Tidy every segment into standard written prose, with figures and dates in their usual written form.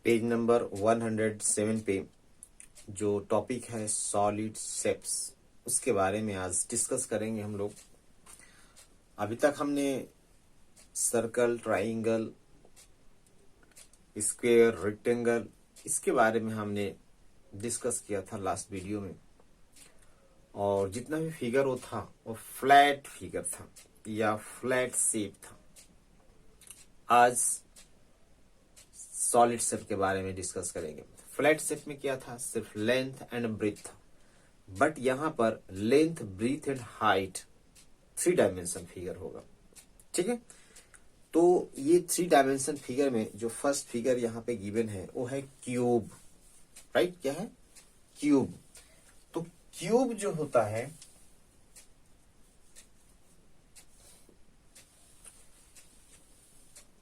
Page number 107 पे जो topic है सॉलिड शेप्स, उसके बारे में आज डिस्कस करेंगे हम लोग। अभी तक हमने सर्कल, ट्राइंगल, स्क्वायर, रेक्टेंगल, इसके बारे में हमने डिस्कस किया था लास्ट वीडियो में। और जितना भी फिगर वो था वो फ्लैट फिगर था या फ्लैट शेप था। आज सॉलिड शेप के बारे में डिस्कस करेंगे। फ्लैट शेप में क्या था, सिर्फ लेंथ एंड ब्रीथ था, बट यहां पर length, breadth and height 3 dimension figure होगा। ठीक है, तो ये 3 डायमेंशन फिगर में जो फर्स्ट फिगर यहाँ पे गिवन है वो है क्यूब। राइट, क्या है? क्यूब। तो क्यूब जो होता है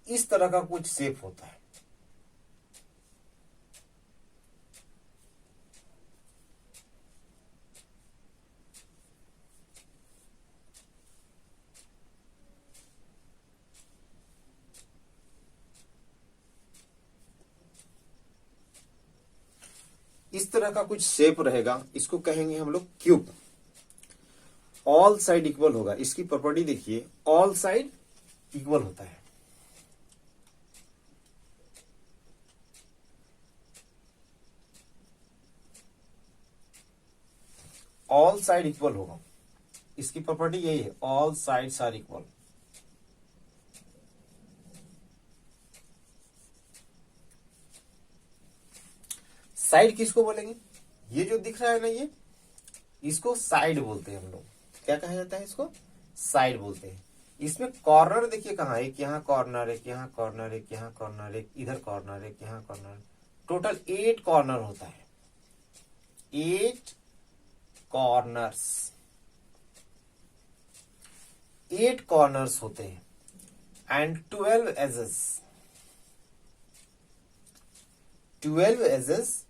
इस तरह का कुछ शेप होता है। इस तरह का कुछ शेप रहेगा, इसको कहेंगे हम लोग क्यूब। ऑल साइड इक्वल होगा। इसकी प्रॉपर्टी देखिए, ऑल साइड इक्वल होता है। ऑल साइड इक्वल होगा, इसकी प्रॉपर्टी यही है, all sides are equal. Side किसको बोलेंगे? ये जो दिख रहा है ना, ये इसको साइड बोलते हैं हम लोग। क्या कहा जाता है इसको? साइड बोलते हैं। इसमें कॉर्नर देखिए कहाँ, एक यहाँ कॉर्नर, एक यहाँ कॉर्नर, एक यहाँ कॉर्नर, एक इधर कॉर्नर, एक यहाँ कॉर्नर। टोटल 8 कॉर्नर होता है। 8 कॉर्नर्स, 8 कॉर्नर्स होते हैं and 12 edges. 12 edges,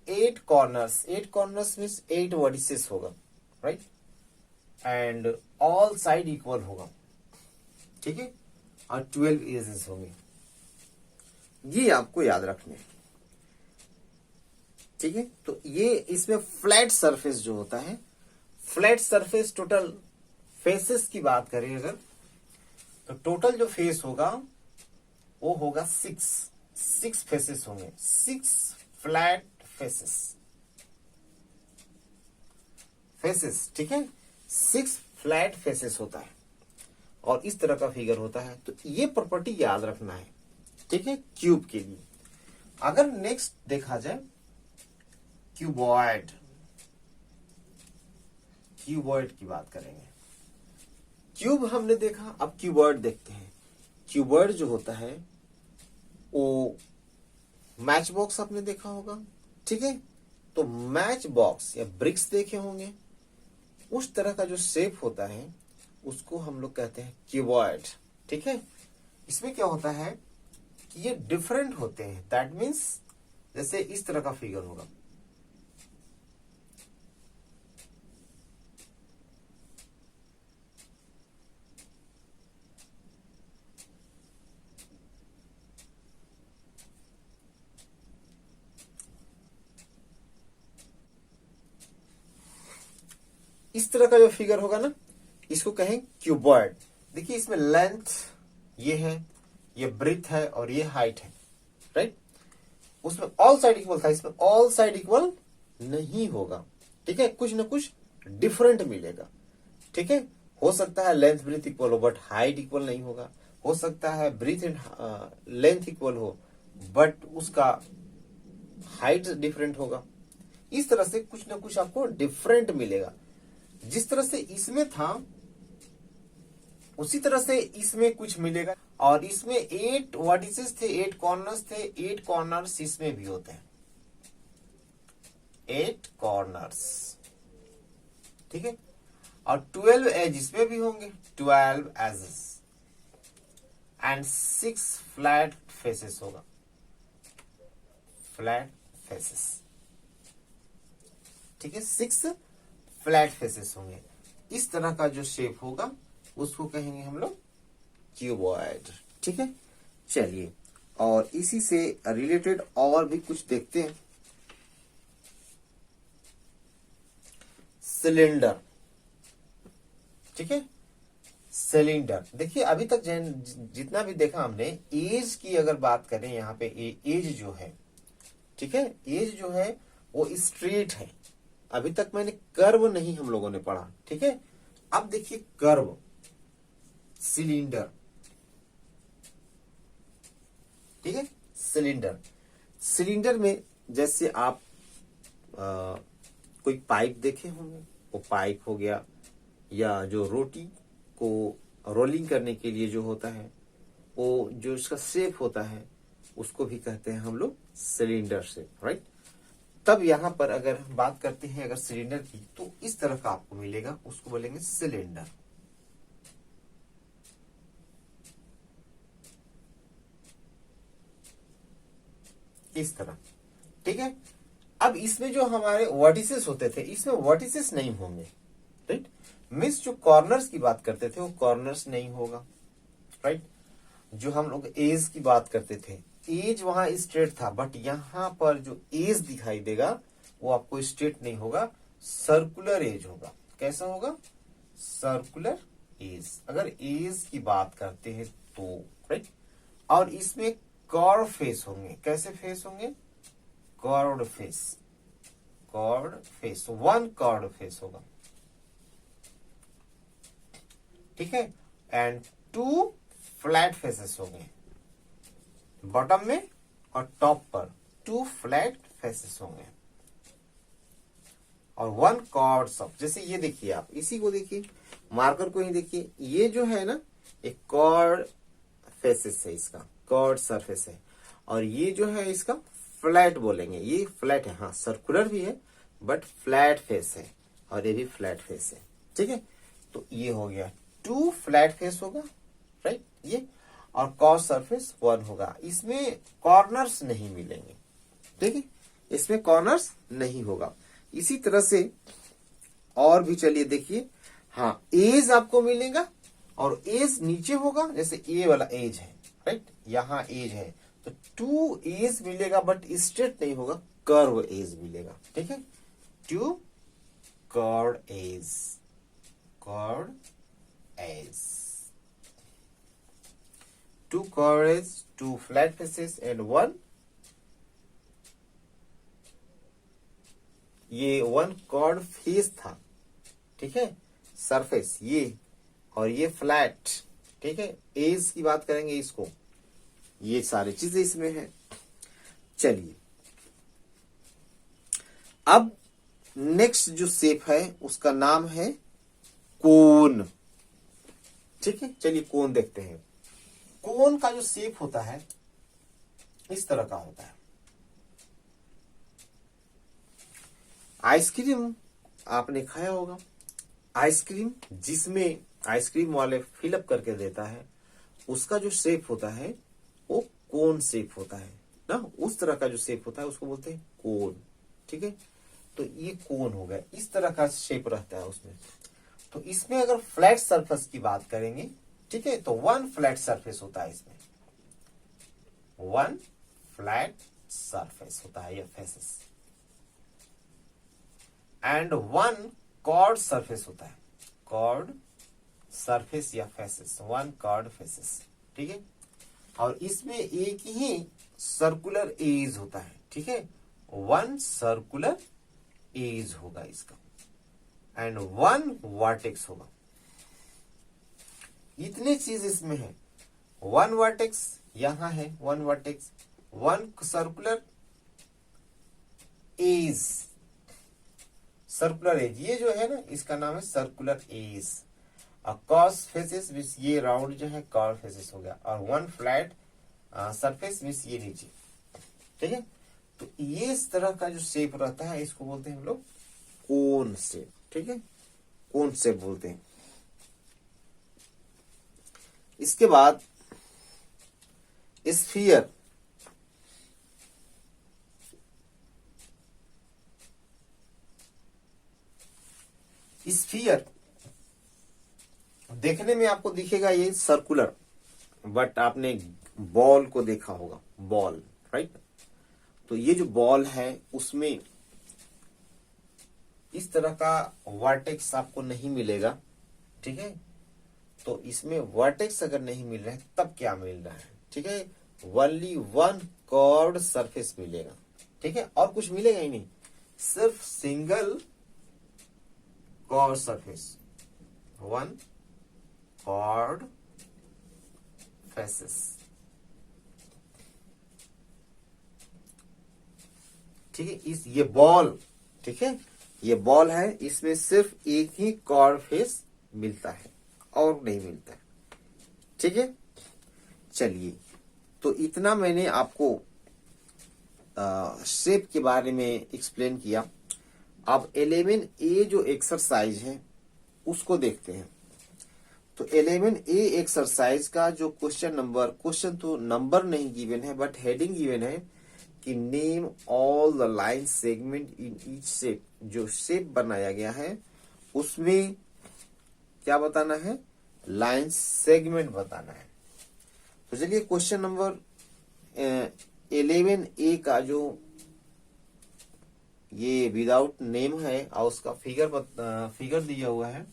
8 corners. 8 corners means 8 vertices होगा। Right, and all side equal होगा। ठीक है, और 12 एजेस होंगे। ये आपको याद रखने हैं। ठीक है, तो ये इसमें फ्लैट सरफेस जो होता है, फ्लैट सरफेस, टोटल फेसेस की बात करें अगर, तो टोटल जो फेस होगा वो होगा 6 फेसेस होंगे। 6 फ्लैट फेसेस। ठीक है, 6 फ्लैट फेसेस होता है और इस तरह का फिगर होता है। तो ये प्रॉपर्टी याद रखना है। ठीक है, क्यूब के लिए। अगर नेक्स्ट देखा जाए क्यूबॉइड, क्यूबॉइड की बात करेंगे। क्यूब हमने देखा, अब क्यूबॉइड देखते हैं। क्यूबॉइड जो होता है वो मैच बॉक्स आपने देखा होगा। ठीक है, तो मैच बॉक्स या ब्रिक्स देखे होंगे, उस तरह का जो शेप होता है उसको हम लोग कहते हैं क्यूबॉइड। ठीक है, इसमें क्या होता है कि ये डिफरेंट होते हैं। दैट मीन्स जैसे इस तरह का फिगर होगा, इस तरह का जो फिगर होगा ना, इसको कहें क्यूबॉइड। देखिए इसमें लेंथ ये है, ये ब्रीथ है और ये हाइट है। राइट, उसमें ऑल साइड इक्वल था, इसमें ऑल साइड इक्वल नहीं होगा। ठीक है, कुछ ना कुछ डिफरेंट मिलेगा। ठीक है, हो सकता है लेंथ ब्रीथ इक्वल हो बट हाइट इक्वल नहीं होगा। हो सकता है ब्रीथ एंड लेंथ इक्वल हो बट उसका हाइट डिफरेंट होगा। इस तरह से कुछ ना कुछ आपको डिफरेंट मिलेगा। जिस तरह से इसमें था उसी तरह से इसमें कुछ मिलेगा। और इसमें 8 वर्टिसेस थे, 8 कॉर्नर्स थे। 8 कॉर्नर्स इसमें भी होते हैं, 8 कॉर्नर्स। ठीक है, और 12 एज इसमें भी होंगे, 12 एजेस एंड 6 फ्लैट फेसेस होगा, फ्लैट फेसेस। ठीक है, 6 फ्लैट फेसेस होंगे। इस तरह का जो शेप होगा उसको कहेंगे हम लोग क्यूबॉइड। ठीक है, चलिए और इसी से रिलेटेड और भी कुछ देखते हैं। सिलेंडर, ठीक है, सिलेंडर। देखिए अभी तक जितना भी देखा हमने, एज की अगर बात करें यहाँ पे, एज जो है, ठीक है, एज जो है वो स्ट्रेट है। अभी तक मैंने कर्व नहीं हम लोगों ने पढ़ा, ठीक है। अब देखिए कर्व, सिलेंडर, ठीक है, सिलेंडर। सिलेंडर में जैसे आप कोई पाइप देखे होंगे, वो पाइप हो गया, या जो रोटी को रोलिंग करने के लिए जो होता है, वो जो इसका शेप होता है, उसको भी कहते हैं हम लोग सिलेंडर शेप, राइट। तब यहां पर अगर बात करते हैं अगर सिलेंडर की, तो इस तरह का आपको मिलेगा, उसको बोलेंगे सिलेंडर। इस तरह, ठीक है। अब इसमें जो हमारे वर्टिसेस होते थे, इसमें वर्टिसेस नहीं होंगे, राइट। मीन्स जो कॉर्नर्स की बात करते थे वो कॉर्नर्स नहीं होगा, राइट। जो हम लोग एज की बात करते थे, एज वहां स्ट्रेट था, बट यहां पर जो एज दिखाई देगा वो आपको स्ट्रेट नहीं होगा, सर्कुलर एज होगा। कैसा होगा? Circular as. अगर एज की बात करते हैं तो, राइट। और इसमें कर्व फेस होंगे। कैसे फेस होंगे? Curved face, curved face, one curved face होगा, ठीक है। एंड टू फ्लैट फेसेस होंगे, बॉटम में और टॉप पर टू फ्लैट फेसेस होंगे, और वन कर्व्ड सब। जैसे ये देखिए, आप इसी को देखिए, मार्कर को ही देखिए, ये जो है ना, एक कर्व्ड फेसेस है, इसका कर्व्ड सरफेस है, और ये जो है इसका फ्लैट बोलेंगे, ये फ्लैट है। हाँ, सर्कुलर भी है बट फ्लैट फेस है, और ये भी फ्लैट फेस है, ठीक है। तो ये हो गया, टू फ्लैट फेस होगा, राइट, ये, और कर्व सरफेस वन होगा। इसमें कॉर्नर्स नहीं मिलेंगे, ठीक है, इसमें कॉर्नर्स नहीं होगा। इसी तरह से और भी चलिए देखिए, हाँ, एज आपको मिलेगा, और एज नीचे होगा, जैसे ए वाला एज है, राइट, यहाँ एज है, तो टू एज मिलेगा, बट स्ट्रेट नहीं होगा, कर्व एज मिलेगा, ठीक है। Two curve edge, curve edge, two curve edge, two flat faces and one, ये वन कर्व फेस था, ठीक है, सरफेस ये, और ये फ्लैट, ठीक है। एज की बात करेंगे इसको, ये सारी चीजें इसमें है। चलिए, अब नेक्स्ट जो शेप है उसका नाम है कोन, ठीक है। चलिए कोन देखते हैं। कोन का जो शेप होता है इस तरह का होता है। आइसक्रीम आपने खाया होगा, आइसक्रीम जिसमें आइसक्रीम वाले फिलअप करके देता है, उसका जो शेप होता है वो कोन शेप होता है ना। उस तरह का जो शेप होता है उसको बोलते हैं कोन, ठीक है। तो ये कोन हो गया, इस तरह का शेप रहता है उसमें। तो इसमें अगर फ्लैट सरफेस की बात करेंगे, ठीक है, तो वन फ्लैट सरफेस होता है इसमें, वन फ्लैट सरफेस होता है ये faces, and one curved surface होता है, कर्व्ड सरफेस या फेसेस, वन कर्व्ड फेसेस, ठीक है। और इसमें एक ही सर्कुलर एज होता है, ठीक है, वन सर्कुलर एज होगा इसका, एंड वन वर्टेक्स होगा। इतने चीज इसमें है, वन वर्टेक्स यहां है, one vertex, one circular edge, circular edge, ये जो है ना इसका नाम है circular edge. Cause faces means ये राउंड जो है कर्व फेसेस हो गया, और वन फ्लैट सरफेस मीन्स ये नीचे, ठीक है। तो ये इस तरह का जो शेप रहता है इसको बोलते हैं हम लोग कोन शेप, ठीक है, कोन शेप बोलते हैं। इसके बाद स्फीयर, स्फीयर देखने में आपको दिखेगा ये सर्कुलर, बट आपने बॉल को देखा होगा, बॉल, राइट। तो ये जो बॉल है उसमें इस तरह का वर्टेक्स आपको नहीं मिलेगा, ठीक है। तो इसमें वर्टेक्स अगर नहीं मिल रहा है तब क्या मिल रहा है, ठीक है, ओनली वन कर्व्ड सरफेस मिलेगा, ठीक है, और कुछ मिलेगा ही नहीं, सिर्फ single curved surface, one curved faces, ठीक है। इस ये बॉल, ठीक है, ये बॉल है, इसमें सिर्फ एक ही कर्व फेस मिलता है और नहीं मिलता है, ठीक है। चलिए, तो इतना मैंने आपको शेप के बारे में एक्सप्लेन किया। अब 11A जो एक्सरसाइज है उसको देखते हैं। तो 11A एक्सरसाइज का जो क्वेश्चन तो नंबर नहीं गिवन है बट हेडिंग गिवन है कि name all the line segment in each shape. जो शेप बनाया गया है उसमें क्या बताना है, लाइन सेगमेंट बताना है। तो चलिए क्वेश्चन नंबर 11A का जो ये विदाउट नेम है और उसका फिगर दिया हुआ है।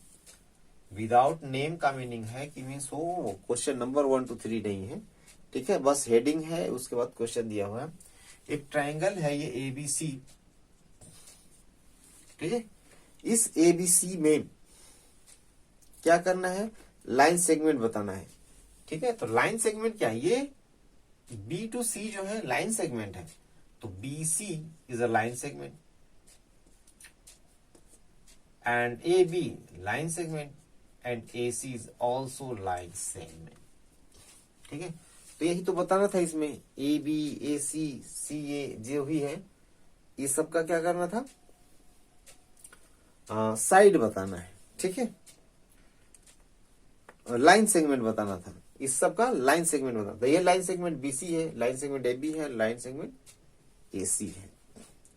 विदाउट नेम का मीनिंग है कि मीन्स वो क्वेश्चन नंबर 1 to 3 नहीं है, ठीक है, बस हेडिंग है, उसके बाद क्वेश्चन दिया हुआ है। एक ट्रायंगल है ये ABC, ठीक है। इस ABC में क्या करना है, लाइन सेगमेंट बताना है, ठीक है। तो लाइन सेगमेंट क्या है, ये B to C जो है लाइन सेगमेंट है, तो BC is a line segment and AB line segment and AC is also line segment, ठीक है। तो यही तो बताना था इसमें, AB AC CA जो भी है ये सबका क्या करना था, साइड बताना है, ठीक है, लाइन सेगमेंट बताना था, इस सब का लाइन सेगमेंट बताना था। ये लाइन सेगमेंट BC है, लाइन सेगमेंट AB है, लाइन सेगमेंट AC है,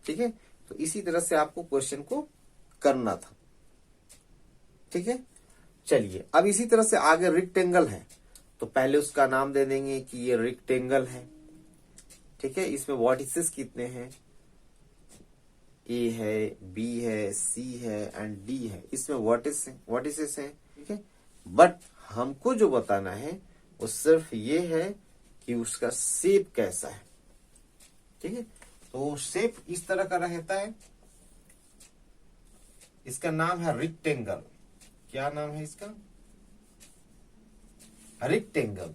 ठीक है। तो इसी तरह से आपको क्वेश्चन को करना था, ठीक है। चलिए, अब इसी तरह से आगे रेक्टेंगल है, तो पहले उसका नाम दे देंगे कि ये रेक्टेंगल है, ठीक है। इसमें वर्टिसेस कितने हैं, A है, B है, C है एंड D है, इसमें वर्टिसेस हैं, ठीक है। बट हमको जो बताना है वो सिर्फ ये है कि उसका शेप कैसा है, ठीक है। तो शेप इस तरह का रहता है, इसका नाम है रेक्टेंगल। क्या नाम है इसका, रेक्टेंगल।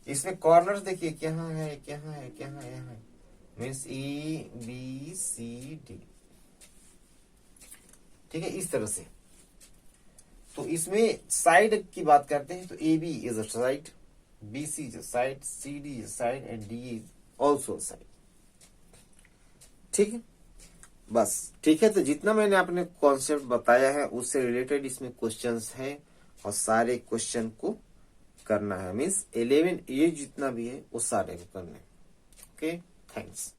इसमें कॉर्नर्स देखिए कहाँ है, कहाँ है, कहाँ है, यहाँ है, मीन्स ABCD, ठीक है, इस तरह से। तो इसमें साइड की बात करते हैं तो AB is a side, BC is a side, CD is a side and D is also side, ठीक है। बस ठीक है। तो जितना मैंने आपने कॉन्सेप्ट बताया है उससे रिलेटेड इसमें क्वेश्चंस हैं और सारे क्वेश्चन को करना है, मीन्स 11A जितना भी है वो सारे को करना है। Okay, thanks.